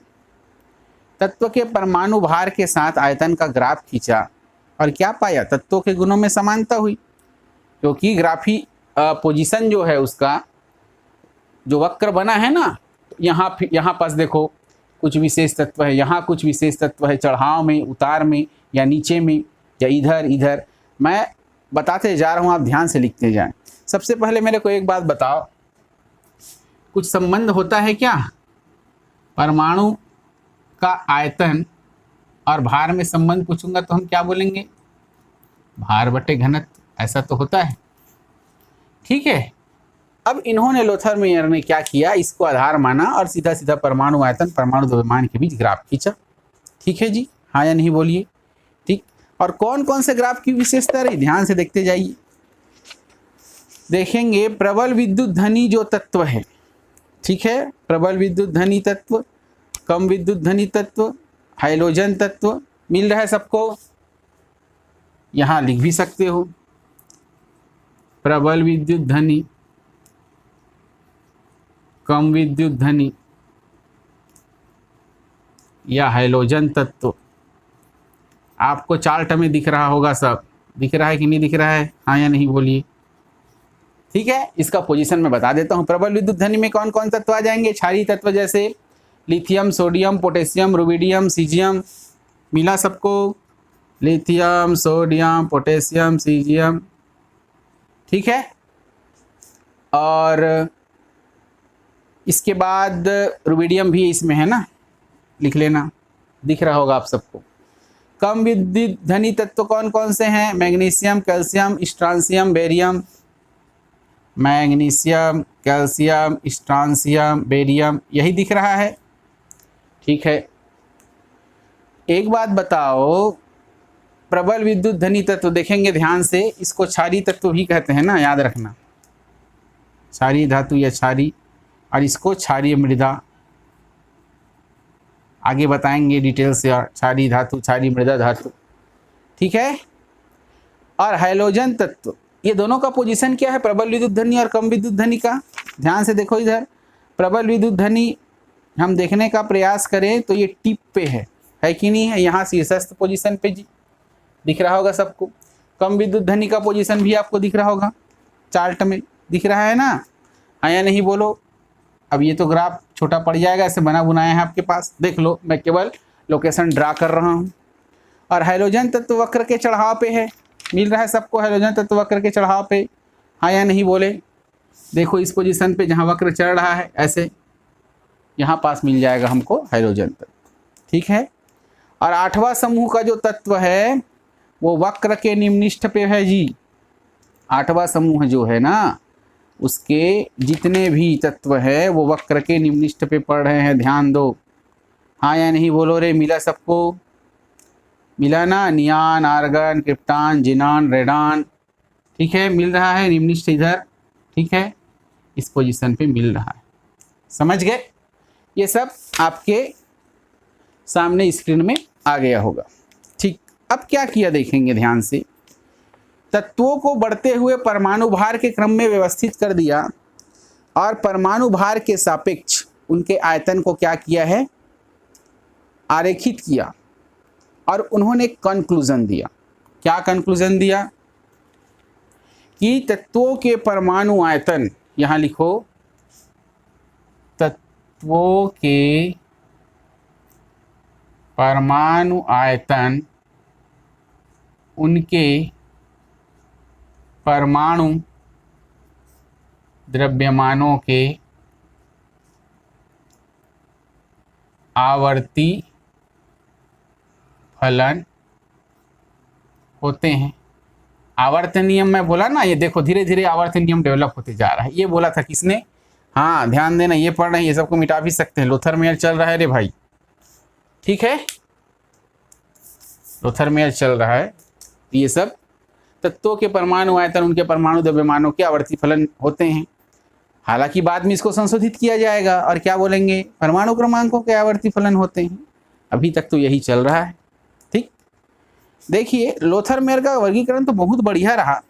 तत्व के परमाणु भार के साथ आयतन का ग्राफ खींचा और क्या पाया, तत्वों के गुणों में समानता हुई, क्योंकि ग्राफी पोजीशन जो है उसका जो वक्र बना है ना, यहाँ पास देखो कुछ विशेष तत्व है, यहाँ कुछ विशेष तत्व है, चढ़ाव में, उतार में, या नीचे में, या इधर इधर। मैं बताते जा रहा हूँ, आप ध्यान से लिखते जाएं। सबसे पहले मेरे को एक बात बताओ, कुछ संबंध होता है क्या, परमाणु का आयतन और भार में संबंध पूछूंगा तो हम क्या बोलेंगे, भार बटे घनत्व, ऐसा तो होता है। ठीक है, अब इन्होंने लोथरमेयर ने क्या किया, इसको आधार माना और सीधा सीधा परमाणु आयतन परमाणु द्रव्यमान के बीच ग्राफ खींचा। ठीक है जी, हाँ या नहीं बोलिए। ठीक, और कौन कौन से ग्राफ की विशेषता रही, ध्यान से देखते जाइए। देखेंगे प्रबल विद्युत धनी जो तत्व है, ठीक है, प्रबल विद्युत धनी तत्व, कम विद्युत धनी तत्व, हाइड्रोजन तत्व, मिल रहा है सबको, यहाँ लिख भी सकते हो, प्रबल विद्युत धनी, कम विद्युत धनी या हाइड्रोजन तत्व। आपको चार्ट में दिख रहा होगा, सब दिख रहा है कि नहीं दिख रहा है, हाँ या नहीं बोलिए। ठीक है, इसका पोजीशन मैं बता देता हूँ। प्रबल विद्युत धनी में कौन कौन तत्व आ जाएंगे, क्षारीय तत्व जैसे lithium, sodium, potassium, rubidium, caesium, मिला सबको, लिथियम, सोडियम, पोटेशियम, सीजियम। ठीक है, और इसके बाद रुबिडियम भी इसमें है ना, लिख लेना, दिख रहा होगा आप सबको। कम विद्युत धनी तत्व कौन कौन से हैं, magnesium, calcium, strontium, barium, magnesium, calcium, strontium, barium, यही दिख रहा है। ठीक है, एक बात बताओ, प्रबल विद्युत धनी तत्व देखेंगे ध्यान से, इसको क्षारीय तत्व भी कहते हैं ना, याद रखना, क्षारीय धातु या क्षारीय, और इसको क्षारीय मृदा, आगे बताएंगे डिटेल से, और क्षारीय धातु, क्षारीय मृदा धातु। ठीक है, और हाइड्रोजन तत्व, ये दोनों का पोजीशन क्या है, प्रबल विद्युत धनी और कम विद्युत धनी का। ध्यान से देखो इधर, प्रबल विद्युत धनी हम देखने का प्रयास करें तो ये टिप पे है कि नहीं है, यहाँ शीर्षस्थ पोजीशन पे जी, दिख रहा होगा सबको। कम विद्युत धनी का पोजीशन भी आपको दिख रहा होगा, चार्ट में दिख रहा है ना, हाँ या नहीं बोलो। अब ये तो ग्राफ छोटा पड़ जाएगा, ऐसे बना बुनाया है आपके पास, देख लो, मैं केवल लोकेशन ड्रा कर रहा हूँ। और हाइड्रोजन तत्व वक्र के चढ़ाव पे है, मिल रहा है सबको, हाइड्रोजन तत्व वक्र के चढ़ाव पे, हाँ या नहीं बोले। देखो इस पोजीशन पे जहाँ वक्र चढ़ रहा है, ऐसे यहाँ पास मिल जाएगा हमको हाइड्रोजन तत्व। ठीक है, और आठवां समूह का जो तत्व है वो वक्र के निम्निष्ठ पे है जी। आठवां समूह जो है ना, उसके जितने भी तत्व है वो वक्र के निम्निष्ठ पे पड़ रहे हैं, ध्यान दो, हाँ या नहीं बोलो रे। मिला सबको, मिला ना, नियान, आर्गन, क्रिप्टान, जिनान, रेडान। ठीक है, मिल रहा है निम्निष्ठ इधर। ठीक है, इस पोजीशन पे मिल रहा है, समझ गए। ये सब आपके सामने स्क्रीन में आ गया होगा। ठीक, अब क्या किया देखेंगे ध्यान से, तत्वों को बढ़ते हुए परमाणु भार के क्रम में व्यवस्थित कर दिया और परमाणु भार के सापेक्ष उनके आयतन को क्या किया है, आरेखित किया और उन्होंने कंक्लूजन दिया। क्या कंक्लूजन दिया कि तत्वों के परमाणु आयतन, यहां लिखो, तत्वों के परमाणु आयतन उनके परमाणु द्रव्यमानों के आवर्ती फलन होते हैं। आवर्त नियम मैं बोला ना, ये देखो धीरे धीरे आवर्त नियम डेवलप होते जा रहा है। ये बोला था किसने? हाँ ध्यान देना, ये पढ़ रहे हैं, ये सबको मिटा भी सकते हैं। लोथर मेयर चल रहा है रे भाई, ठीक है, लोथर मेयर चल रहा है। ये सब तत्वों के परमाणु आयतन उनके परमाणु द्रव्यमानों के आवर्ती फलन होते हैं। हालांकि बाद में इसको संशोधित किया जाएगा और क्या बोलेंगे, परमाणु क्रमांकों के आवर्ती फलन होते हैं। अभी तक तो यही चल रहा है। ठीक, देखिए लोथर मेयर का वर्गीकरण तो बहुत बढ़िया रहा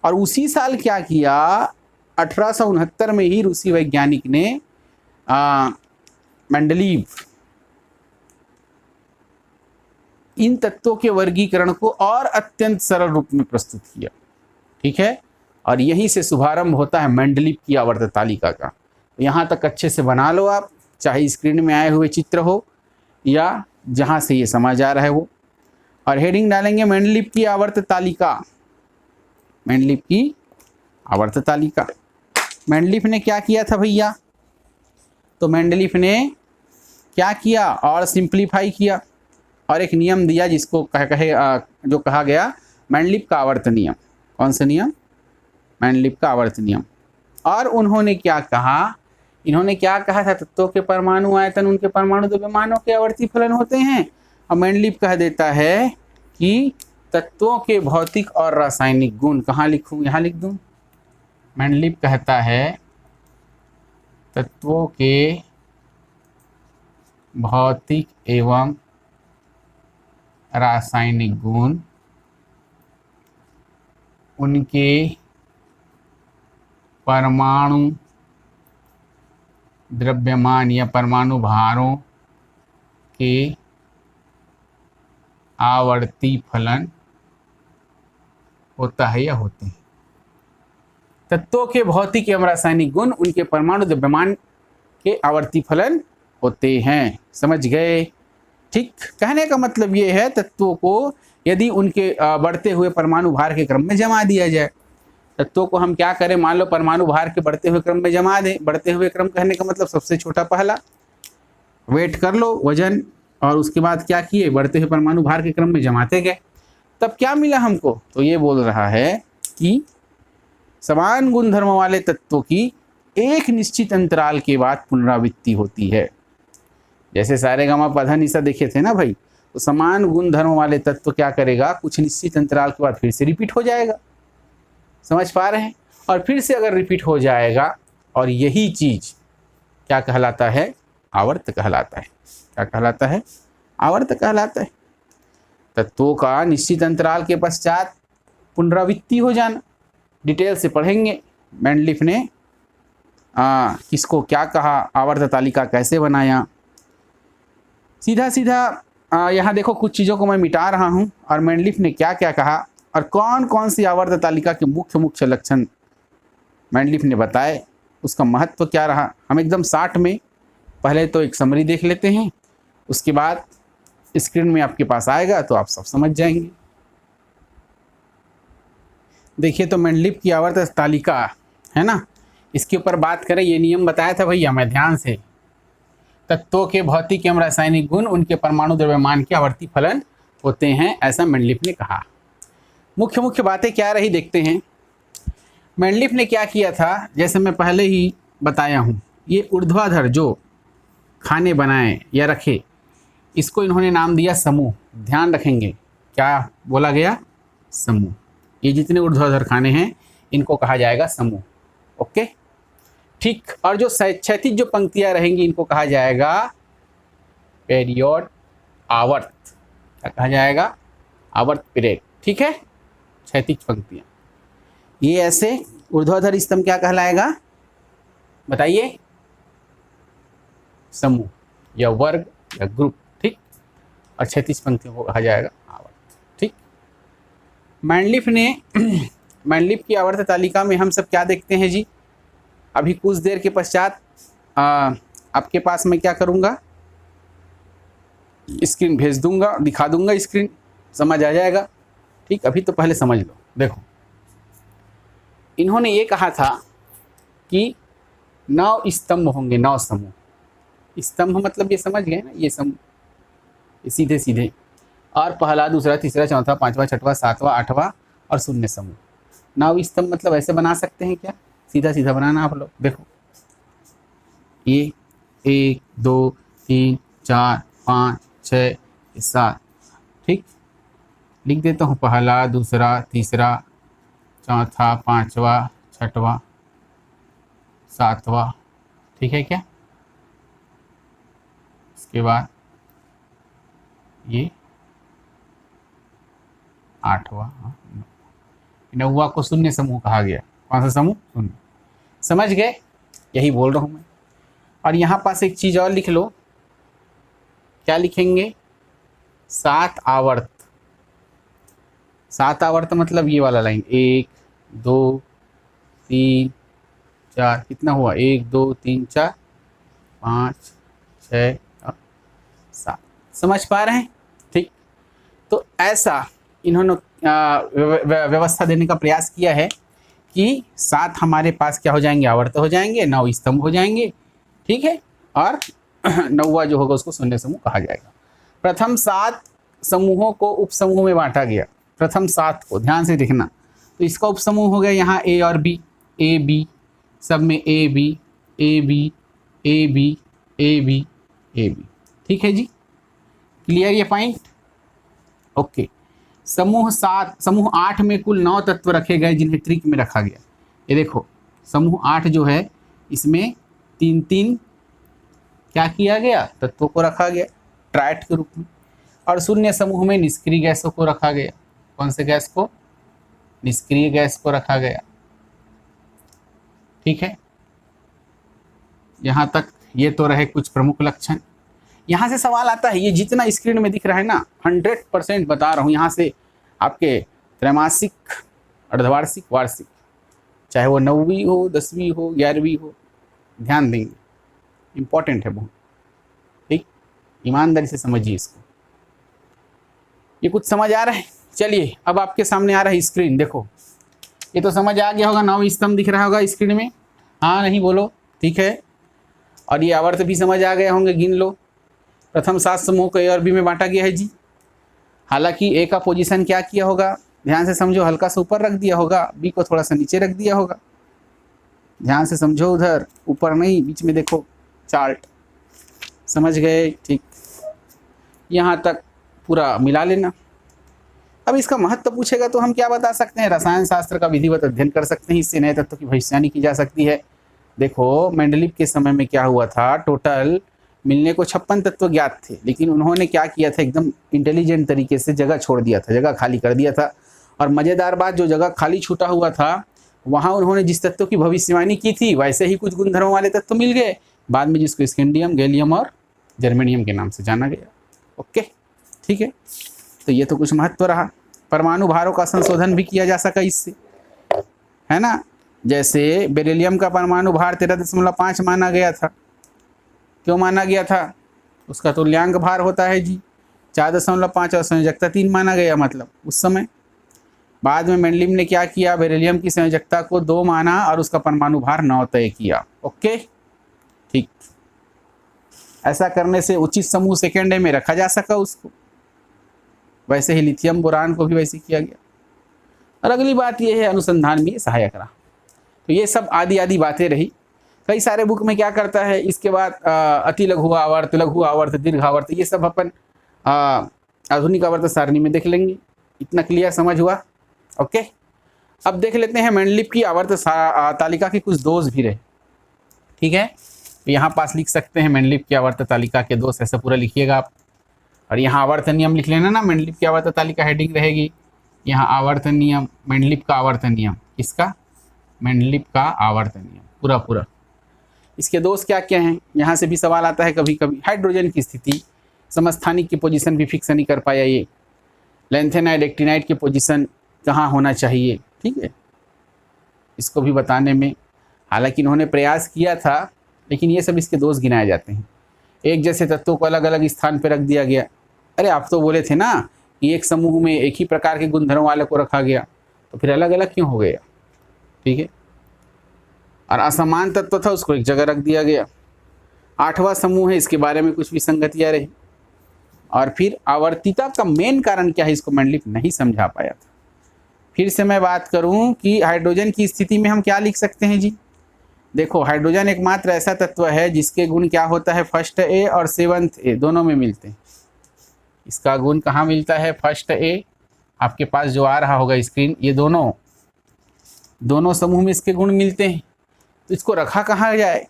और उसी साल क्या किया, 1869 में ही रूसी वैज्ञानिक ने मेंडलीव इन तत्वों के वर्गीकरण को और अत्यंत सरल रूप में प्रस्तुत किया। ठीक है, और यहीं से शुभारंभ होता है मेंडलीव की आवर्त तालिका का। यहाँ तक अच्छे से बना लो आप, चाहे स्क्रीन में आए हुए चित्र हो या जहाँ से ये समझ आ रहा है वो, और हेडिंग डालेंगे मेंडलीव की आवर्त तालिका। मेंडलीव की आवर्त तालिका। मेंडलीव ने क्या किया था भैया? तो मेंडलीव ने क्या किया, और सिंप्लीफाई किया और एक नियम दिया जिसको जो कहा गया मेंडलीव का आवर्त नियम। कौन सा नियम? मेंडलीव का आवर्त नियम। और उन्होंने क्या कहा, इन्होंने क्या कहा था, तत्वों के परमाणु आयतन उनके परमाणु द्रव्यमानों के आवर्ती फलन होते हैं। और मेंडलीव कह देता है कि तत्वों के भौतिक और रासायनिक गुण, कहाँ लिखूं, यहाँ लिख दूं। मेंडलीव कहता है तत्वों के भौतिक एवं रासायनिक गुण उनके परमाणु द्रव्यमान या परमाणु भारों के आवर्ती फलन होता है या होते हैं। तत्वों के भौतिक एवं रासायनिक गुण उनके परमाणु द्रव्यमान के आवर्ती फलन होते हैं। समझ गए? ठीक, कहने का मतलब ये है तत्वों को यदि उनके बढ़ते हुए परमाणु भार के क्रम में जमा दिया जाए, तत्वों को हम क्या करें, मान लो परमाणु भार के बढ़ते हुए क्रम में जमा दें। बढ़ते हुए क्रम कहने का मतलब सबसे छोटा पहला वेट कर लो, वजन, और उसके बाद क्या किए, बढ़ते हुए परमाणु भार के क्रम में जमाते गए। तब क्या मिला हमको? तो ये बोल रहा है कि समान गुणधर्म वाले तत्वों की एक निश्चित अंतराल के बाद पुनरावृत्ति होती है। जैसे सारे गामा पधा निशा देखे थे ना भाई, तो समान गुणधर्म वाले तत्व क्या करेगा, कुछ निश्चित अंतराल के बाद फिर से रिपीट हो जाएगा। समझ पा रहे हैं? और फिर से अगर रिपीट हो जाएगा, और यही चीज क्या कहलाता है, आवर्त कहलाता है। क्या कहलाता है? आवर्त कहलाता है। तत्वों का निश्चित अंतराल के पश्चात पुनरावृत्ति हो जाना। डिटेल से पढ़ेंगे मेंडलीव ने किसको क्या कहा, आवर्त तालिका कैसे बनाया। सीधा सीधा यहाँ देखो कुछ चीज़ों को मैं मिटा रहा हूँ, और मेंडलीव ने क्या क्या कहा और कौन कौन सी आवर्त तालिका के मुख्य मुख्य लक्षण मेंडलीव ने बताए, उसका महत्व क्या रहा। हम एकदम 60 में पहले तो एक समरी देख लेते हैं, उसके बाद स्क्रीन में आपके पास आएगा तो आप सब समझ जाएंगे। देखिए तो मेंडलीव की आवर्त तालिका है ना, इसके ऊपर बात करें, ये नियम बताया था भैया मैं ध्यान से, तत्वों के भौतिक एवं रासायनिक गुण उनके परमाणु द्रव्यमान के आवर्ती फलन होते हैं, ऐसा मेंडलीव ने कहा। मुख्य मुख्य बातें क्या रही देखते हैं। मेंडलीव ने क्या किया था, जैसे मैं पहले ही बताया हूँ, ये ऊर्ध्वाधर जो खाने बनाए या रखे, इसको इन्होंने नाम दिया समूह। ध्यान रखेंगे क्या बोला गया, समूह। ये जितने ऊर्ध्वाधर खाने हैं इनको कहा जाएगा समूह। ओके ठीक, और जो क्षैतिज जो पंक्तियां रहेंगी इनको कहा जाएगा पीरियड, आवर्त। क्या कहा जाएगा, आवर्त पीरियड। ठीक है, क्षैतिज पंक्तियां। ये ऐसे ऊर्ध्वाधर स्तंभ क्या कहलाएगा बताइए? समूह या वर्ग या ग्रुप, ठीक। और क्षैतिज पंक्तियों को कहा जाएगा आवर्त, ठीक। मैंडलिफ ने मैंडलिफ की आवर्त तालिका में हम सब क्या देखते हैं जी? अभी कुछ देर के पश्चात आपके पास मैं क्या करूँगा, स्क्रीन भेज दूंगा, दिखा दूंगा, स्क्रीन समझ आ जाएगा, ठीक। अभी तो पहले समझ लो। देखो, इन्होंने ये कहा था कि 9 स्तंभ होंगे, 9 समूह। स्तंभ मतलब ये समझ गए ना, ये समूह, ये सीधे सीधे, और पहला, दूसरा, तीसरा, चौथा, पांचवा, छठवां, सातवां, आठवां और शून्य समूह। 9 स्तंभ मतलब ऐसे बना सकते हैं क्या? सीधा सीधा बनाना आप लोग। देखो, ये 1 2 3 4 5 6 7, ठीक। लिख देता हूँ, पहला, दूसरा, तीसरा, चौथा, पांचवा, छठवां, सातवां, ठीक है क्या? इसके बाद ये 8वां, 9वां को शून्य समूह कहा गया। कौन सा समूह? शून्य। समझ गए? यही बोल रहा हूँ मैं। और यहाँ पास एक चीज़ और लिख लो, क्या लिखेंगे? 7 आवर्त। 7 आवर्त मतलब ये वाला लाइन, 1 2 3 4, कितना हुआ? 1 2 3 4 5 6 और 7। समझ पा रहे हैं? ठीक। तो ऐसा इन्होंने व्यवस्था देने का प्रयास किया है कि 7 हमारे पास क्या हो जाएंगे? आवर्त हो जाएंगे, 9 स्तंभ हो जाएंगे, ठीक है। और 9वां जो होगा उसको शून्य समूह कहा जाएगा। प्रथम 7 समूहों को उप समूह में बांटा गया। प्रथम 7 को ध्यान से देखना, तो इसका उप समूह हो गया यहाँ ए और बी, ए बी, सब में A B A B A B A B A B, ठीक है जी। क्लियर ये पॉइंट? ओके। समूह 8 में कुल 9 तत्व रखे गए जिन्हें त्रिक में रखा गया। ये देखो, समूह 8 जो है इसमें 3 क्या किया गया? तत्वों को रखा गया ट्राइट के रूप में। और शून्य समूह में निष्क्रिय गैसों को रखा गया। कौन से गैस को? निष्क्रिय गैस को रखा गया, ठीक है। यहाँ तक ये तो रहे कुछ प्रमुख लक्षण। यहाँ से सवाल आता है, ये जितना स्क्रीन में दिख रहा है ना, 100% बता रहा हूँ, यहाँ से आपके त्रैमासिक, अर्धवार्षिक, वार्षिक, चाहे वो 9वीं हो, 10वीं हो, 11वीं हो, ध्यान देंगे, इम्पॉर्टेंट है बहुत, ठीक। ईमानदारी से समझिए इसको। ये कुछ समझ आ रहा है? चलिए, अब आपके सामने आ रहा है स्क्रीन, देखो। ये तो समझ आ गया होगा, 9 स्तंभ दिख रहा होगा स्क्रीन में, हाँ नहीं बोलो, ठीक है। और ये आवर्त भी समझ आ गए होंगे, गिन लो। प्रथम 7 समूह को ए और बी में बांटा गया है जी। हालांकि ए का पोजीशन क्या किया होगा, ध्यान से समझो, हल्का सा ऊपर रख दिया होगा, बी को थोड़ा सा नीचे रख दिया होगा। ध्यान से समझो, उधर ऊपर नहीं, बीच में देखो चार्ट, समझ गए? ठीक, यहाँ तक पूरा मिला लेना। अब इसका महत्व पूछेगा तो हम क्या बता सकते हैं? रसायन शास्त्र का विधिवत अध्ययन कर सकते हैं, इससे नए तत्वों की भविष्यवाणी की जा सकती है। देखो, मेंडलीव के समय में क्या हुआ था, टोटल मिलने को 56 तत्व ज्ञात थे, लेकिन उन्होंने क्या किया था, एकदम इंटेलिजेंट तरीके से जगह छोड़ दिया था, जगह खाली कर दिया था। और मज़ेदार बात, जो जगह खाली छूटा हुआ था वहाँ उन्होंने जिस तत्व की भविष्यवाणी की थी वैसे ही कुछ गुणधर्मों वाले तत्व मिल गए, बाद में जिसको स्कैंडियम, गैलियम और जर्मेनियम के नाम से जाना गया। ओके, ठीक है। तो ये तो कुछ महत्व रहा। परमाणु भारों का संशोधन भी किया जा सका इससे, है ना। जैसे बेरिलियम का परमाणु भार 13.5 माना गया था। क्यों माना गया था? उसका तुल्यांक भार होता है जी 4.5 और संयोजकता 3 माना गया, मतलब उस समय। बाद में मेंडलीव ने क्या किया, बेरिलियम की संयोजकता को 2 माना और उसका परमाणु भार 9 तय किया। ओके, ठीक। ऐसा करने से उचित समूह सेकेंड ए में रखा जा सका उसको। वैसे ही लिथियम बोरान को भी वैसे किया गया। और अगली बात यह है, अनुसंधान में सहायक रहा। तो ये सब आदि आदि बातें रही। कई सारे बुक में क्या करता है, इसके बाद अति लघु आवर्त, लघु आवर्त, दीर्घ आवर्त, ये सब अपन आधुनिक आवर्त सारणी में देख लेंगे। इतना क्लियर समझ हुआ? ओके। अब देख लेते हैं मेंडलीव की आवर्त तालिका के कुछ दोष भी रहे, ठीक है। तो यहाँ पास लिख सकते हैं मेंडलीव की आवर्त तालिका के दोष, ऐसा पूरा लिखिएगा आप। और यहाँ आवर्त नियम लिख लेना ना, मेंडलीव की आवर्त तालिका हेडिंग रहेगी। यहाँ आवर्तन नियम, मेंडलीव का आवर्तन नियम, किसका? मेंडलीव का आवर्तन नियम पूरा पूरा। इसके दोष क्या क्या हैं? यहाँ से भी सवाल आता है कभी कभी। हाइड्रोजन की स्थिति, समस्थानिक की पोजीशन भी फिक्स नहीं कर पाया ये। लैंथेनाइड एक्टिनाइड की पोजीशन कहाँ होना चाहिए, ठीक है, इसको भी बताने में हालांकि इन्होंने प्रयास किया था, लेकिन ये सब इसके दोष गिनाए जाते हैं। एक जैसे तत्वों को अलग अलग स्थान पर रख दिया गया। अरे आप तो बोले थे ना कि एक समूह में एक ही प्रकार के गुणधर्म वाले को रखा गया, तो फिर अलग अलग क्यों हो गया, ठीक है। और असमान तत्व था, उसको एक जगह रख दिया गया। 8वां समूह है, इसके बारे में कुछ विसंगतियाँ रही। और फिर आवर्तिता का मेन कारण क्या है, इसको मेंडलीव नहीं समझा पाया था। फिर से मैं बात करूं कि हाइड्रोजन की स्थिति में हम क्या लिख सकते हैं जी। देखो, हाइड्रोजन एकमात्र ऐसा तत्व है जिसके गुण क्या होता है, फर्स्ट ए और सेवंथ ए दोनों में मिलते हैं। इसका गुण कहाँ मिलता है, फर्स्ट ए, आपके पास जो आ रहा होगा स्क्रीन, ये दोनों समूह में इसके गुण मिलते हैं। तो इसको रखा कहाँ जाए,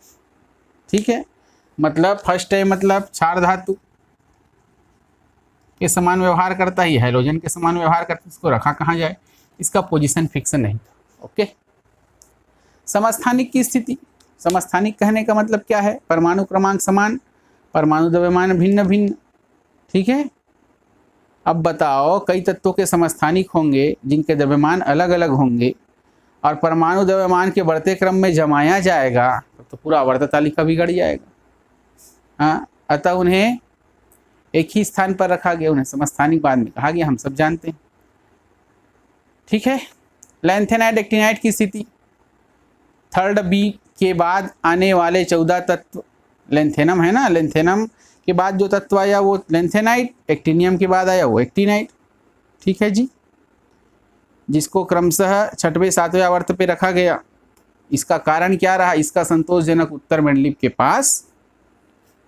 ठीक है। मतलब फर्स्ट ए मतलब क्षार धातु के समान व्यवहार करता है, हाइड्रोजन के समान व्यवहार करता है, इसको रखा कहाँ जाए, इसका पोजीशन फिक्स नहीं था। ओके। समस्थानिक की स्थिति, समस्थानिक कहने का मतलब क्या है, परमाणु क्रमांक समान, परमाणु द्रव्यमान भिन्न भिन्न, ठीक है। अब बताओ, कई तत्वों के समस्थानिक होंगे जिनके द्रव्यमान अलग अलग होंगे और परमाणु द्रव्यमान के बढ़ते क्रम में जमाया जाएगा तो पूरा आवर्त तालिका बिगड़ जाएगा। हाँ, अतः उन्हें एक ही स्थान पर रखा गया, उन्हें समस्थानिक बाद में कहा गया, हम सब जानते हैं, ठीक है। लैंथेनाइड एक्टिनाइड की स्थिति, थर्ड बी के बाद आने वाले 14 तत्व, लैंथेनम है ना, लैंथेनम के बाद जो तत्व आया वो लैंथेनाइड, एक्टिनियम के बाद आया वो एक्टिनाइड, ठीक है जी, जिसको क्रमशः 6वें 7वें आवर्त पे रखा गया। इसका कारण क्या रहा, इसका संतोषजनक उत्तर मेंडलीव के पास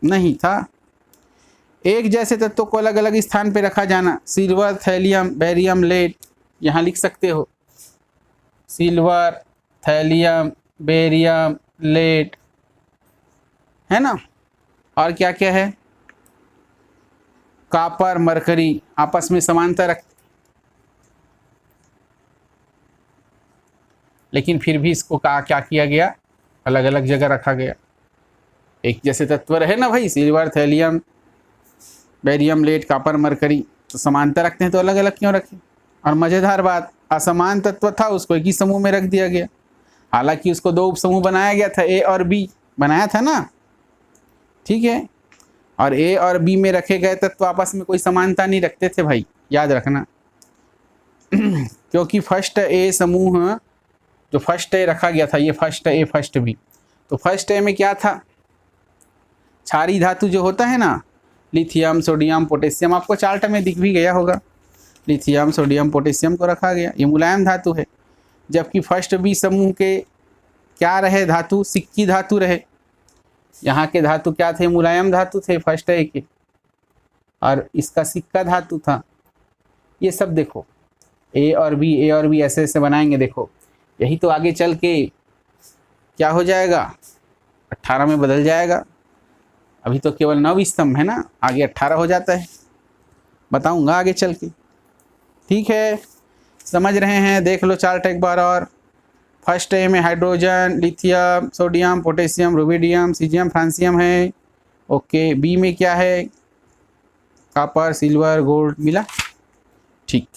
नहीं था। एक जैसे तत्वों को अलग अलग स्थान पे रखा जाना, सिल्वर, थैलियम, बेरियम, लेड, यहाँ लिख सकते हो सिल्वर, थैलियम, बेरियम, लेड, है ना। और क्या क्या है, कॉपर, मरकरी, आपस में समानता रखते, लेकिन फिर भी इसको क्या किया गया, अलग अलग जगह रखा गया। एक जैसे तत्व रहे ना भाई, silver, thallium, barium, lead, copper, mercury, तो समानता रखते हैं तो अलग अलग क्यों रखें। और मज़ेदार बात, असमान तत्व था, उसको एक ही समूह में रख दिया गया। हालांकि उसको 2 उपसमूह बनाया गया था, ए और बी बनाया था ना, ठीक है। और ए और बी में रखे गए तत्व आपस में कोई समानता नहीं रखते थे भाई, याद रखना। क्योंकि फर्स्ट ए समूह, जो फर्स्ट ए रखा गया था, ये फर्स्ट ए फर्स्ट बी, तो फर्स्ट ए में क्या था, क्षारीय धातु जो होता है ना, लिथियम, सोडियम, पोटेशियम, आपको चार्ट में दिख भी गया होगा, लिथियम, सोडियम, पोटेशियम को रखा गया, ये मुलायम धातु है। जबकि फर्स्ट बी समूह के क्या रहे धातु, सिक्की धातु रहे। यहाँ के धातु क्या थे, मुलायम धातु थे फर्स्ट ए के, और इसका सिक्का धातु था। ये सब देखो, ए और बी ऐसे ऐसे बनाएंगे, देखो यही तो आगे चल के क्या हो जाएगा, 18 में बदल जाएगा। अभी तो केवल 9 स्तंभ है ना, आगे 18 हो जाता है, बताऊंगा आगे चल के, ठीक है। समझ रहे हैं, देख लो चार्ट एक बार और। फर्स्ट ए में hydrogen, lithium, sodium, potassium, rubidium, caesium, francium है, ओके। बी में क्या है, कॉपर, सिल्वर, गोल्ड, मिला, ठीक।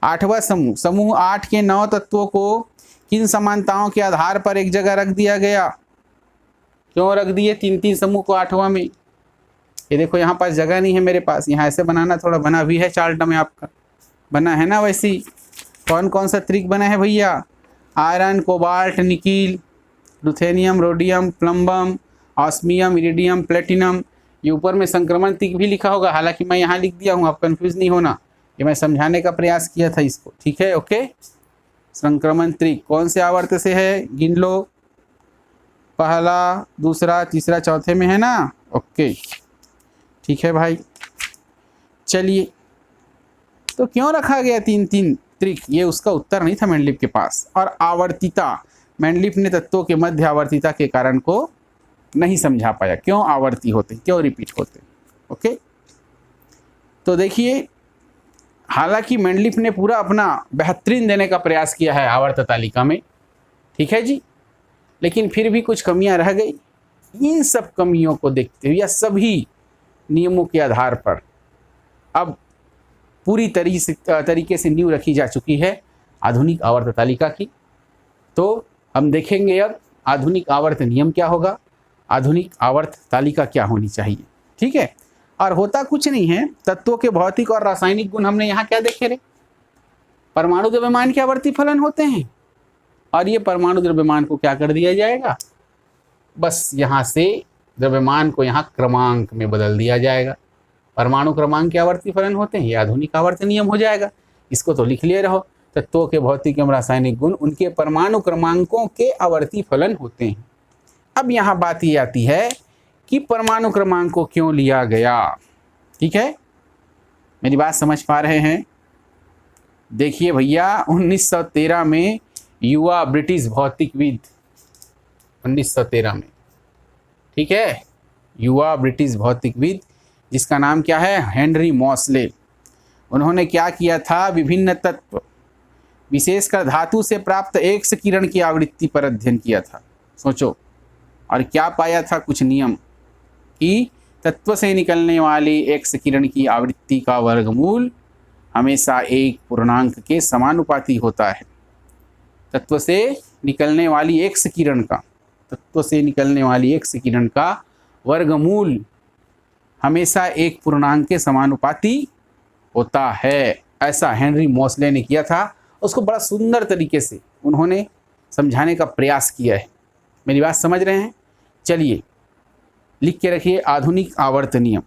8वां समूह, समूह 8 के 9 तत्वों को किन समानताओं के आधार पर एक जगह रख दिया गया, क्यों रख दिए 3-3 समूह को 8वां में। ये देखो यहाँ पास जगह नहीं है मेरे पास, यहाँ ऐसे बनाना, थोड़ा बना भी है चार्ट में आपका, बना है ना वैसे ही। कौन कौन सा ट्रिक बना है भैया, iron, cobalt, nickel, ruthenium, rhodium, plumbum, osmium, iridium, platinum. ये ऊपर में संक्रमण ट्रिक भी लिखा होगा, हालांकि मैं यहाँ लिख दिया हूँ, आप कंफ्यूज नहीं होना, ये मैं समझाने का प्रयास किया था इसको, ठीक है, ओके। संक्रमण ट्रिक कौन से आवर्त से है, गिन लो, पहला, दूसरा, तीसरा, चौथे में है ना, ओके, ठीक है भाई। चलिए, तो क्यों रखा गया 3-3 त्रिक, ये उसका उत्तर नहीं था मेंडलीव के पास। और आवर्तिता, मेंडलीव ने तत्वों के मध्य आवर्तिता के कारण को नहीं समझा पाया, क्यों आवर्ती होते, क्यों रिपीट होते, ओके। तो देखिए, हालांकि मेंडलीफ ने पूरा अपना बेहतरीन देने का प्रयास किया है आवर्त तालिका में, ठीक है जी, लेकिन फिर भी कुछ कमियां रह गई। इन सब कमियों को देखते हुए या सभी नियमों के आधार पर अब पूरी तरीके से नींव रखी जा चुकी है आधुनिक आवर्त तालिका की। तो हम देखेंगे अब आधुनिक आवर्त नियम क्या होगा, आधुनिक आवर्त तालिका क्या होनी चाहिए, ठीक है। और होता कुछ नहीं है, तत्वों के भौतिक और रासायनिक गुण हमने यहाँ क्या देखे रे, परमाणु द्रव्यमान के आवर्ती फलन होते हैं, और ये परमाणु द्रव्यमान को क्या कर दिया जाएगा, बस यहाँ से द्रव्यमान को यहाँ क्रमांक में बदल दिया जाएगा। परमाणु क्रमांक के आवर्ती फलन होते हैं, ये आधुनिक आवर्त नियम हो जाएगा। इसको तो लिख लिए रहो, तत्वों के भौतिक एवं रासायनिक गुण उनके परमाणु क्रमांकों के आवर्ती फलन होते हैं। अब यहाँ बात ये आती है कि परमाणु क्रमांक को क्यों लिया गया, ठीक है, मेरी बात समझ पा रहे हैं। देखिए भैया 1913 में युवा ब्रिटिश भौतिकविद, 1913 में, ठीक है, युवा ब्रिटिश भौतिकविद जिसका नाम क्या है, हेनरी मॉसले, उन्होंने क्या किया था, विभिन्न तत्व विशेषकर धातु से प्राप्त एक्स किरण की आवृत्ति पर अध्ययन किया था। सोचो, और क्या पाया था, कुछ नियम कि तत्व से निकलने वाली एक्स किरण की आवृत्ति का वर्गमूल हमेशा एक पूर्णांक के समानुपाती होता है। तत्व से निकलने वाली एक्स किरण का, तत्व से निकलने वाली एक्स किरण का वर्गमूल हमेशा एक पूर्णांक के समानुपाती होता है। ऐसा हेनरी मॉसले ने किया था, उसको बड़ा सुंदर तरीके से उन्होंने समझाने का प्रयास किया है। मेरी बात समझ रहे हैं? चलिए लिख के रखिए आधुनिक आवर्त नियम।